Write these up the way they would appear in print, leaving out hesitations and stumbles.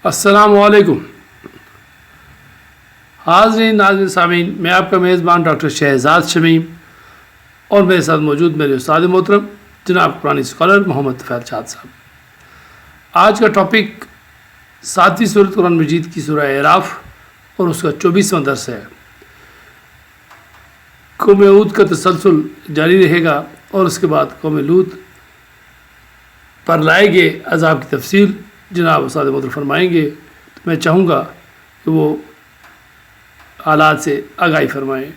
السلام علیکم حاضرین ناظرین سامعین، میں آپ کا میزبان ڈاکٹر شہزاد شمیم اور میرے ساتھ موجود میرے استاد محترم جناب قرآن اسکالر محمد طفیل شاد صاحب۔ آج کا ٹاپک 7ویں سورۃ قرآن مجید کی سورہ اعراف اور اس کا 24واں درس ہے۔ قوم ہود کا تسلسل جاری رہے گا اور اس کے بعد قوم لوط پر لائے گئے عذاب کی تفصیل جناب استاد محترم فرمائیں گے۔ تو میں چاہوں گا کہ وہ حالات سے آگاہی فرمائیں۔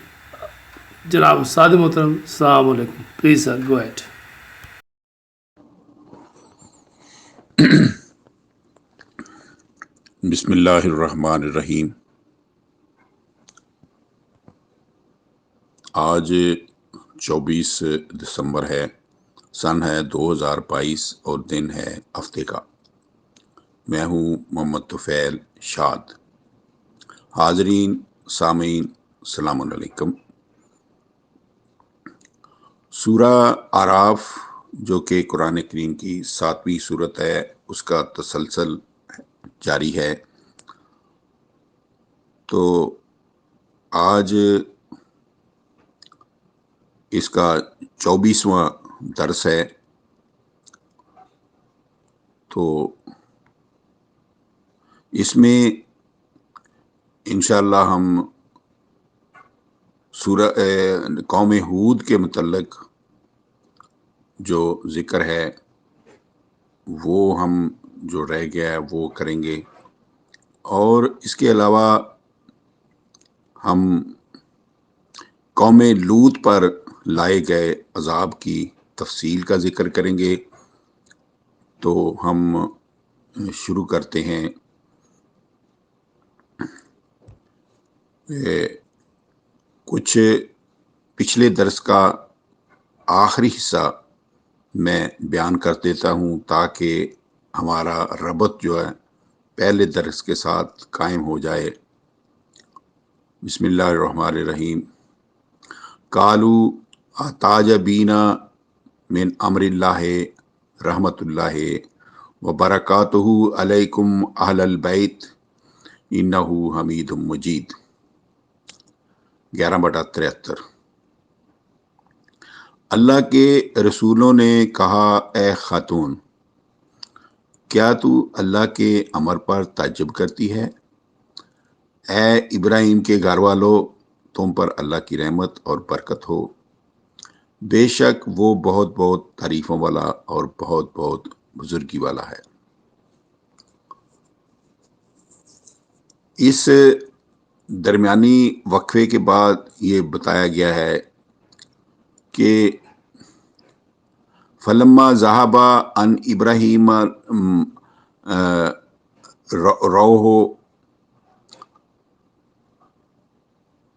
جناب استاد محترم، السلام علیکم، پلیز سر گو ایٹ۔ بسم اللہ الرحمن الرحیم۔ آج 24 دسمبر ہے، سن ہے 2022 اور دن ہے ہفتے کا۔ میں ہوں محمد طفیل شاد۔ حاضرین سامعین السلام علیکم۔ سورہ اعراف جو کہ قرآن کریم کی 7ویں سورت ہے، اس کا تسلسل جاری ہے۔ تو آج اس کا 24واں درس ہے۔ تو اس میں انشاءاللہ ہم سورہ قوم ہود کے متعلق جو ذکر ہے وہ ہم جو رہ گیا ہے وہ کریں گے، اور اس کے علاوہ ہم قوم لوط پر لائے گئے عذاب کی تفصیل کا ذکر کریں گے۔ تو ہم شروع کرتے ہیں۔ کچھ پچھلے درس کا آخری حصہ میں بیان کر دیتا ہوں تاکہ ہمارا ربط جو ہے پہلے درس کے ساتھ قائم ہو جائے۔ بسم اللہ الرحمن الرحیم۔ قالو اتعجبین من امر اللہ رحمت اللہ وبرکاتہ علیکم اہل البیت انہ حمید مجید۔ 11/73۔ اللہ کے رسولوں نے کہا، اے خاتون، کیا تو اللہ کے امر پر تعجب کرتی ہے؟ اے ابراہیم کے گھر والو، تم پر اللہ کی رحمت اور برکت ہو، بے شک وہ بہت بہت تعریفوں والا اور بہت بہت بزرگی والا ہے۔ اس درمیانی وقفے کے بعد یہ بتایا گیا ہے کہ فلما ذہب عن ابراہیم روح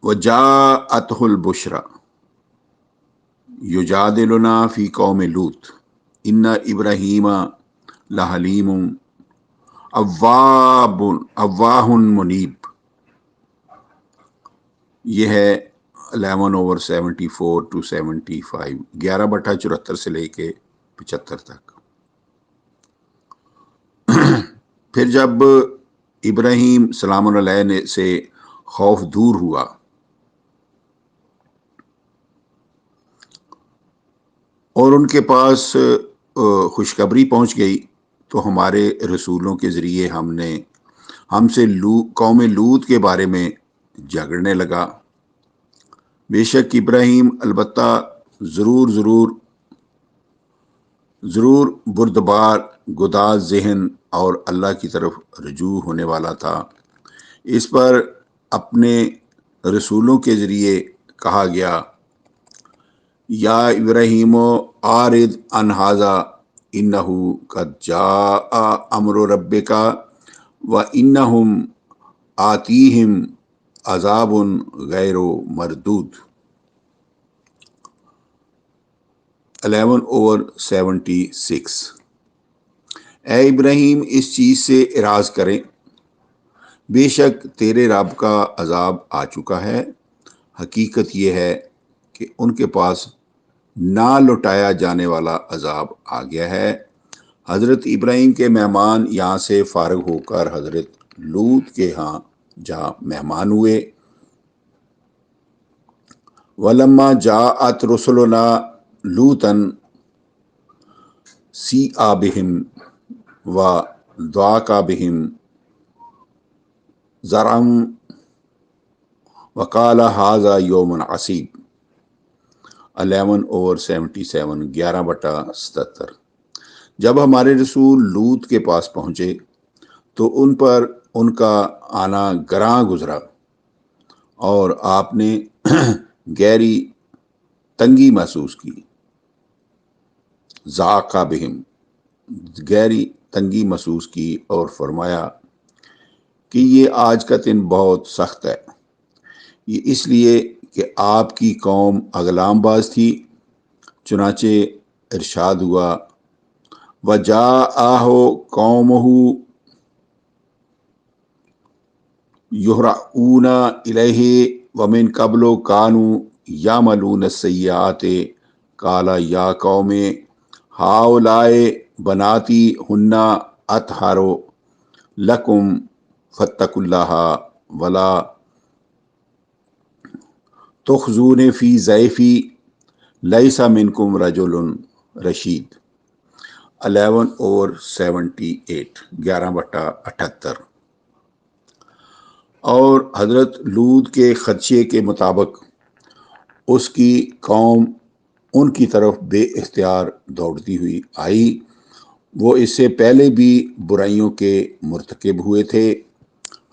وجاءتہ البشری یجادلنا فی قوم لوط ان ابراہیم لحلیم اواہ منیب۔ یہ ہے 11/74 to 75، 11/74 سے لے کے 75 تک۔ پھر جب ابراہیم سلام علیہ سے خوف دور ہوا اور ان کے پاس خوشخبری پہنچ گئی، تو ہمارے رسولوں کے ذریعے ہم سے قوم لوط کے بارے میں جھگڑنے لگا۔ بے شک ابراہیم البتہ ضرور بردبار، گداز ذہن اور اللہ کی طرف رجوع ہونے والا تھا۔ اس پر اپنے رسولوں کے ذریعے کہا گیا، یا ابراہیم اعرض عن ھذا انہ قد جاء امر ربک وانہم آتیہم عذاب غیر مردود۔ 11/76۔ اے ابراہیم، اس چیز سے اعراض کریں، بے شک تیرے رب کا عذاب آ چکا ہے۔ حقیقت یہ ہے کہ ان کے پاس نہ لوٹایا جانے والا عذاب آ گیا ہے۔ حضرت ابراہیم کے مہمان یہاں سے فارغ ہو کر حضرت لوط کے ہاں جہاں مہمان ہوئے۔ وَلَمَّا جَاءَتْ رُسُلُنَا لُوطًا سِیءَ بِهِمْ وَضَاقَ بِهِمْ ذَرْعًا وَقَالَ هَٰذَا يَوْمٌ عَصِیبٌ 11/77 11/77۔ جب ہمارے رسول لوط کے پاس پہنچے تو ان پر ان کا آنا گراں گزرا اور آپ نے گہری تنگی محسوس کی۔ ذاقہ بہم گہری تنگی محسوس کی اور فرمایا کہ یہ آج کا دن بہت سخت ہے، یہ اس لیے کہ آپ کی قوم اغلام باز تھی۔ چنانچہ ارشاد ہوا وَجَاءَهُ قَوْمُهُ يُهْرَعُونَ إِلَيْهِ وَمِنْ قَبْلُ كَانُوا يَعْمَلُونَ السَّيِّئَاتِ قَالَ يَا قَوْمِ هَٰؤُلَاءِ بَنَاتِي هُنَّ أَطْهَرُ لَكُمْ فَاتَّقُوا اللَّهَ وَلَا تُخْزُونِي فِي ضَيْفِي لَيْسَ مِنْكُمْ رَجُلٌ رَشِیدٌ 11/78 11/78۔ اور حضرت لوط کے خدشے کے مطابق اس کی قوم ان کی طرف بے اختیار دوڑتی ہوئی آئی۔ وہ اس سے پہلے بھی برائیوں کے مرتکب ہوئے تھے۔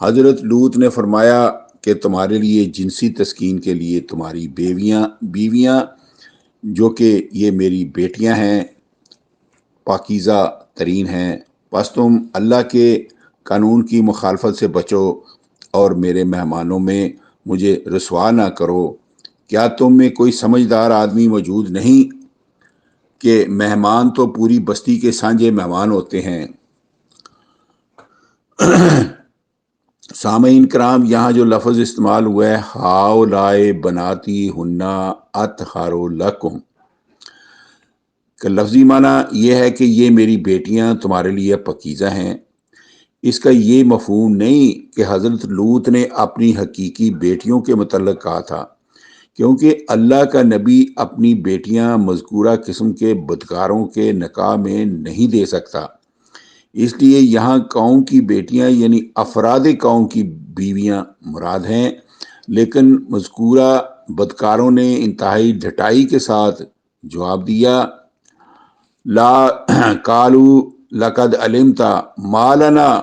حضرت لوط نے فرمایا کہ تمہارے لیے جنسی تسکین کے لیے تمہاری بیویاں جو کہ یہ میری بیٹیاں ہیں پاکیزہ ترین ہیں، پس تم اللہ کے قانون کی مخالفت سے بچو اور میرے مہمانوں میں مجھے رسوا نہ کرو۔ کیا تم میں کوئی سمجھدار آدمی موجود نہیں کہ مہمان تو پوری بستی کے سانجے مہمان ہوتے ہیں۔ سامعین کرام، یہاں جو لفظ استعمال ہوا ہے ہاؤلائے بناتی ہنہ اطہر لکم کا لفظی معنی یہ ہے کہ یہ میری بیٹیاں تمہارے لیے پاکیزہ ہیں۔ اس کا یہ مفہوم نہیں کہ حضرت لوط نے اپنی حقیقی بیٹیوں کے متعلق کہا تھا، کیونکہ اللہ کا نبی اپنی بیٹیاں مذکورہ قسم کے بدکاروں کے نکاح میں نہیں دے سکتا، اس لیے یہاں قوم کی بیٹیاں یعنی افراد قوم کی بیویاں مراد ہیں۔ لیکن مذکورہ بدکاروں نے انتہائی ڈھٹائی کے ساتھ جواب دیا لا قالوا لقد علمت ما لنا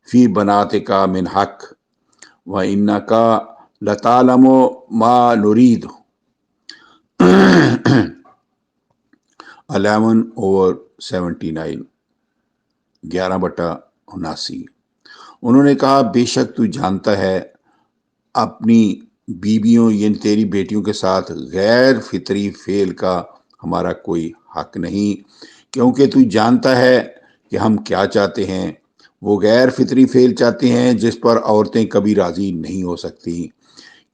فی بناتک من حق وانک لتعلم ما نرید 11/79 11/79۔ انہوں نے کہا بے شک تو جانتا ہے اپنی بیویوں یعنی تیری بیٹیوں کے ساتھ غیر فطری فعل کا ہمارا کوئی حق نہیں، کیونکہ تو جانتا ہے کہ ہم کیا چاہتے ہیں۔ وہ غیر فطری فعل چاہتے ہیں جس پر عورتیں کبھی راضی نہیں ہو سکتی،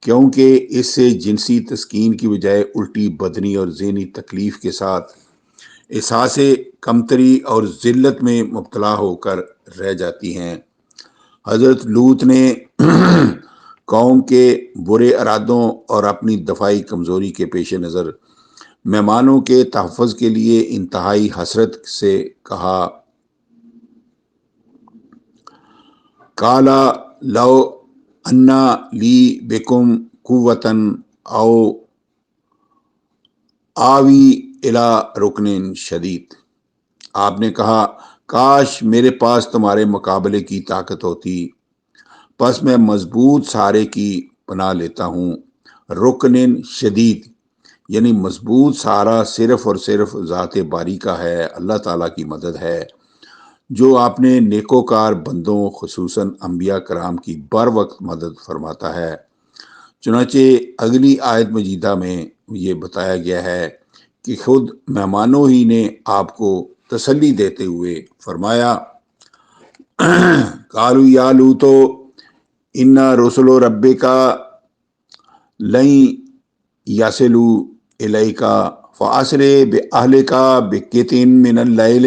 کیونکہ اس سے جنسی تسکین کی بجائے الٹی بدنی اور ذہنی تکلیف کے ساتھ احساس کمتری اور ذلت میں مبتلا ہو کر رہ جاتی ہیں۔ حضرت لوط نے قوم کے برے ارادوں اور اپنی دفاعی کمزوری کے پیش نظر مہمانوں کے تحفظ کے لیے انتہائی حسرت سے کہا قَالَ لَوْ أَنَّ لِي بِكُمْ قُوَّةً أَوْ آوِي إِلَىٰ رُكْنٍ شَدِيدٍ۔ آپ نے کہا کاش میرے پاس تمہارے مقابلے کی طاقت ہوتی، پس میں مضبوط سہارے کی پناہ لیتا ہوں۔ رکن شدید یعنی مضبوط سہارا صرف اور صرف ذات باری کا ہے، اللہ تعالیٰ کی مدد ہے جو آپ نے نیکوکار بندوں خصوصاً انبیاء کرام کی بر وقت مدد فرماتا ہے۔ چنانچہ اگلی آیت مجیدہ میں یہ بتایا گیا ہے کہ خود مہمانوں ہی نے آپ کو تسلی دیتے ہوئے فرمایا قالوا یا لوط ان رسل ربک لن یصلوا الیک فاسر باہلک بقطع من اللیل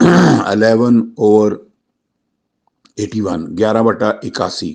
11/81 11/81।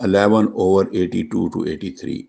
11/82 to 83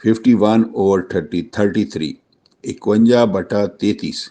51/33 51/33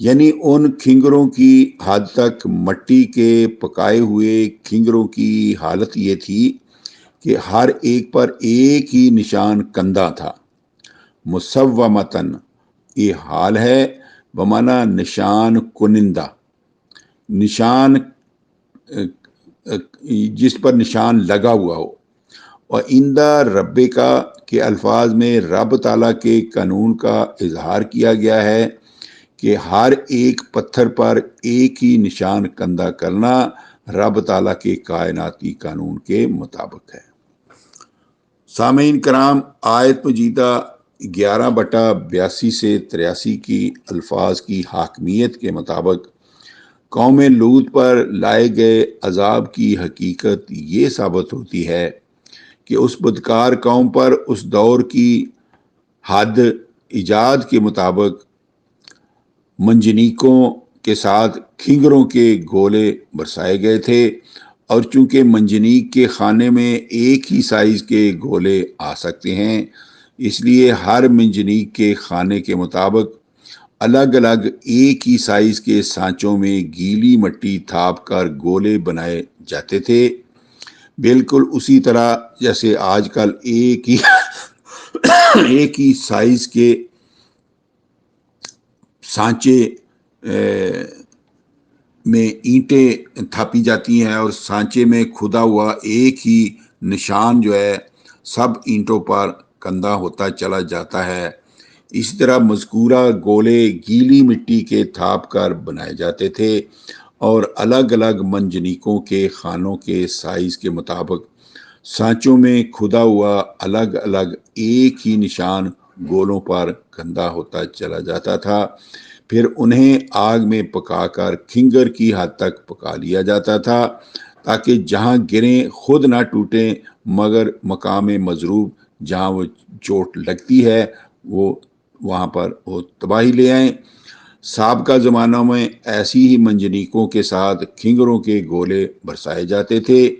یعنی ان کھنگروں کی حد تک مٹی کے پکائے ہوئے کھنگروں کی حالت یہ تھی کہ ہر ایک پر ایک ہی نشان کندہ تھا. مسومتن یہ حال ہے بمانا نشان کنندہ، نشان جس پر نشان لگا ہوا ہو. اور اندہ رب کا کے الفاظ میں رب تعالیٰ کے قانون کا اظہار کیا گیا ہے کہ ہر ایک پتھر پر ایک ہی نشان کندہ کرنا رب تعالیٰ کے کائناتی قانون کے مطابق ہے. سامعین کرام، آیت مجیدہ 11/82 سے 83 کی الفاظ کی حاکمیت کے مطابق قوم لوط پر لائے گئے عذاب کی حقیقت یہ ثابت ہوتی ہے کہ اس بدکار قوم پر اس دور کی حد ایجاد کے مطابق منجنیکوں کے ساتھ کھنگروں کے گولے برسائے گئے تھے، اور چونکہ منجنیک کے خانے میں ایک ہی سائز کے گولے آ سکتے ہیں، اس لیے ہر منجنیک کے خانے کے مطابق الگ الگ ایک ہی سائز کے سانچوں میں گیلی مٹی تھاپ کر گولے بنائے جاتے تھے، بالکل اسی طرح جیسے آج کل ایک ہی سائز کے سانچے میں اینٹیں تھاپی جاتی ہیں، اور سانچے میں کھدا ہوا ایک ہی نشان جو ہے سب اینٹوں پر کندہ ہوتا چلا جاتا ہے. اسی طرح مذکورہ گولے گیلی مٹی کے تھاپ کر بنائے جاتے تھے، اور الگ الگ منجنیکوں کے خانوں کے سائز کے مطابق سانچوں میں کھدا ہوا الگ الگ ایک ہی نشان گولوں پر کندہ ہوتا چلا جاتا تھا. پھر انہیں آگ میں پکا کر کھنگر کی حد تک پکا لیا جاتا تھا تاکہ جہاں گریں خود نہ ٹوٹیں، مگر مقام مضروب جہاں وہ چوٹ لگتی ہے وہ وہاں پر وہ تباہی لے آئیں. سابقہ زمانوں میں ایسی ہی منجنیکوں کے ساتھ کھنگروں کے گولے برسائے جاتے تھے.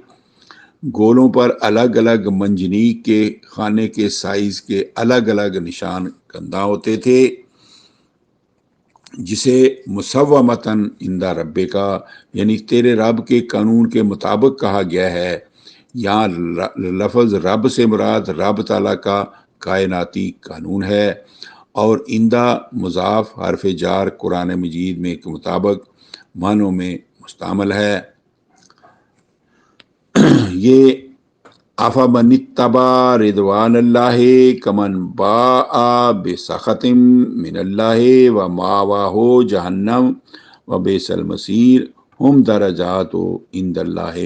گولوں پر الگ الگ منجنیک کے خانے کے سائز کے الگ الگ نشان کندہ ہوتے تھے، جسے مسومتن عند رب کا یعنی تیرے رب کے قانون کے مطابق کہا گیا ہے. یہاں لفظ رب سے مراد رب تعالیٰ کا کائناتی قانون ہے، اور اندہ مضاف حرف جار قرآن مجید میں کے مطابق معنوں میں مستعمل ہے. یہ افمن اتبع رضوان اللہ کمن باء بسخط من اللہ ومأواہ جہنم وبئس المصیر ہم درجات عند اللہ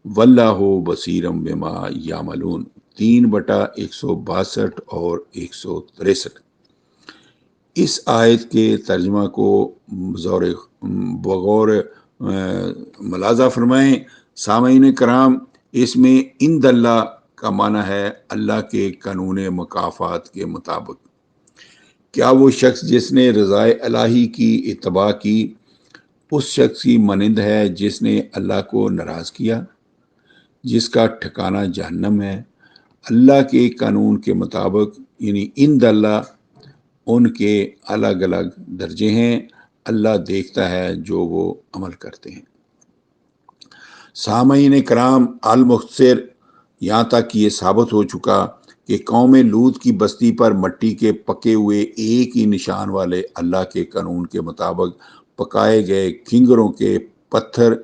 واللہ بصیر بما یعملون. 3/162 اور 163. اس آیت کے ترجمہ کو بغور ملاحظہ فرمائیں. سامعین کرام، اس میں عند اللہ کا معنی ہے اللہ کے قانون مکافات کے مطابق. کیا وہ شخص جس نے رضائے الہی کی اتباع کی اس شخص کی مانند ہے جس نے اللہ کو ناراض کیا، جس کا ٹھکانہ جہنم ہے؟ اللہ کے قانون کے مطابق یعنی عند اللہ ان کے الگ الگ درجے ہیں. اللہ دیکھتا ہے جو وہ عمل کرتے ہیں. سامعین کرام، المختصر یہاں تک یہ ثابت ہو چکا کہ قوم لوط کی بستی پر مٹی کے پکے ہوئے ایک ہی نشان والے اللہ کے قانون کے مطابق پکائے گئے کھنگروں کے پتھر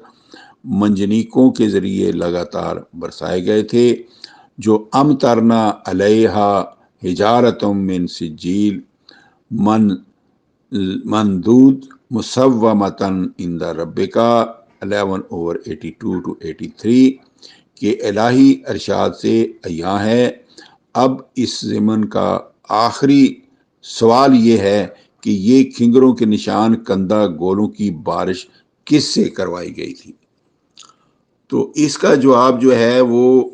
منجنیکوں کے ذریعے لگاتار برسائے گئے تھے، جو امطرنا علیہا حجارۃ من سجیل منضود مسومۃ عند ربک 11/82-83 کے الہی ارشاد سے عیاں ہے. اب اس ضمن کا آخری سوال یہ ہے کہ یہ کھنگروں کے نشان کندہ گولوں کی بارش کس سے کروائی گئی تھی؟ تو اس کا جواب جو ہے وہ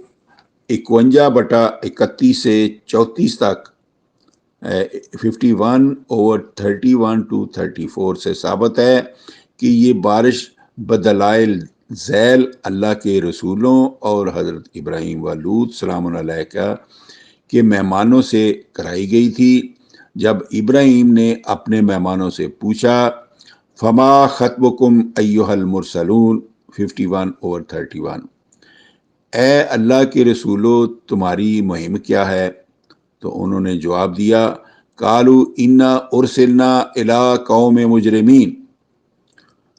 51/31 سے 34 تک 51/31-34 سے ثابت ہے کہ یہ بارش بدلائل ذیل اللہ کے رسولوں اور حضرت ابراہیم و لوط سلام علیہ کے مہمانوں سے کرائی گئی تھی، جب ابراہیم نے اپنے مہمانوں سے پوچھا فما خطبکم ایھا المرسلون 51/31، اے اللہ کے رسولو تمہاری مہم کیا ہے؟ تو انہوں نے جواب دیا قالوا انا ارسلنا الی قوم مجرمین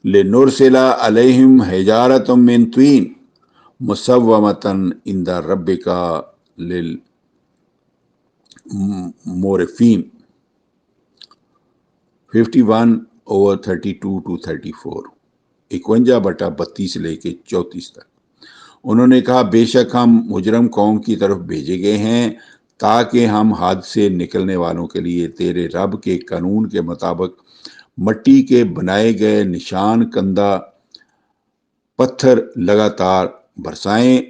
لنرسل علیہم حجارۃ من طین مسومۃ عند ربک للمورفین 51/32-34، 51/32 سے لے کے 34 تک۔ انہوں نے کہا بے شک ہم مجرم قوم کی طرف بھیجے گئے ہیں تاکہ ہم حد سے نکلنے والوں کے لیے تیرے رب کے قانون کے مطابق مٹی کے بنائے گئے نشان کندہ پتھر لگاتار برسائیں۔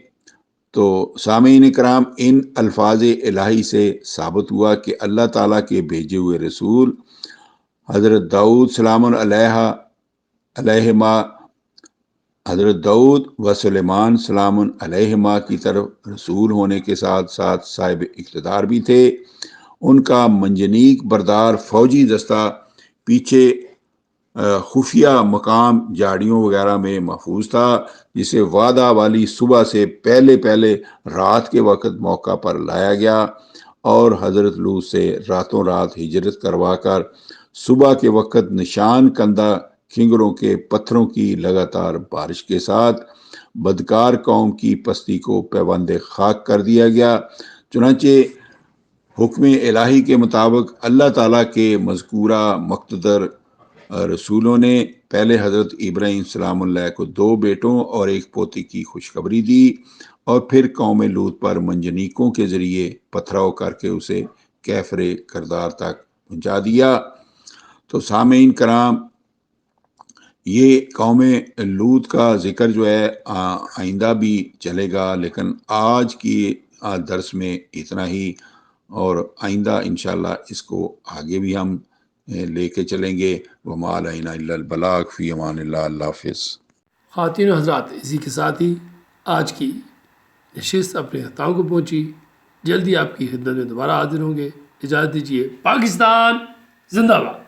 تو سامعین کرام، ان الفاظ الہی سے ثابت ہوا کہ اللہ تعالیٰ کے بھیجے ہوئے رسول حضرت داؤد سلام علیہما، حضرت داؤد و سلیمان سلام علیہما کی طرف رسول ہونے کے ساتھ ساتھ صاحب اقتدار بھی تھے۔ ان کا منجنیق بردار فوجی دستہ پیچھے خفیہ مقام جھاڑیوں وغیرہ میں محفوظ تھا، جسے وعدہ والی صبح سے پہلے رات کے وقت موقع پر لایا گیا اور حضرت لوط سے راتوں رات ہجرت کروا کر صبح کے وقت نشان کندہ کھنگروں کے پتھروں کی لگاتار بارش کے ساتھ بدکار قوم کی پستی کو پیوند خاک کر دیا گیا۔ چنانچہ حکم الہی کے مطابق اللہ تعالیٰ کے مذکورہ مقتدر رسولوں نے پہلے حضرت ابراہیم سلام اللہ کو 2 بیٹوں اور 1 پوتی کی خوشخبری دی، اور پھر قوم لوط پر منجنیقوں کے ذریعے پتھراؤ کر کے اسے کیفر کردار تک پہنچا دیا۔ تو سامعین کرام، یہ قوم لوط کا ذکر جو ہے آئندہ بھی چلے گا، لیکن آج کی درس میں اتنا ہی، اور آئندہ انشاءاللہ اس کو آگے بھی ہم لے کے چلیں گے۔ وما علینا الا البلاغ، فی امان اللہ، اللہ حافظ۔ خواتین و حضرات، اسی کے ساتھ ہی آج کی نشست اپنے اختتام کو پہنچی۔ جلدی آپ کی خدمت میں دوبارہ حاضر ہوں گے۔ اجازت دیجیے۔ پاکستان زندہ باد۔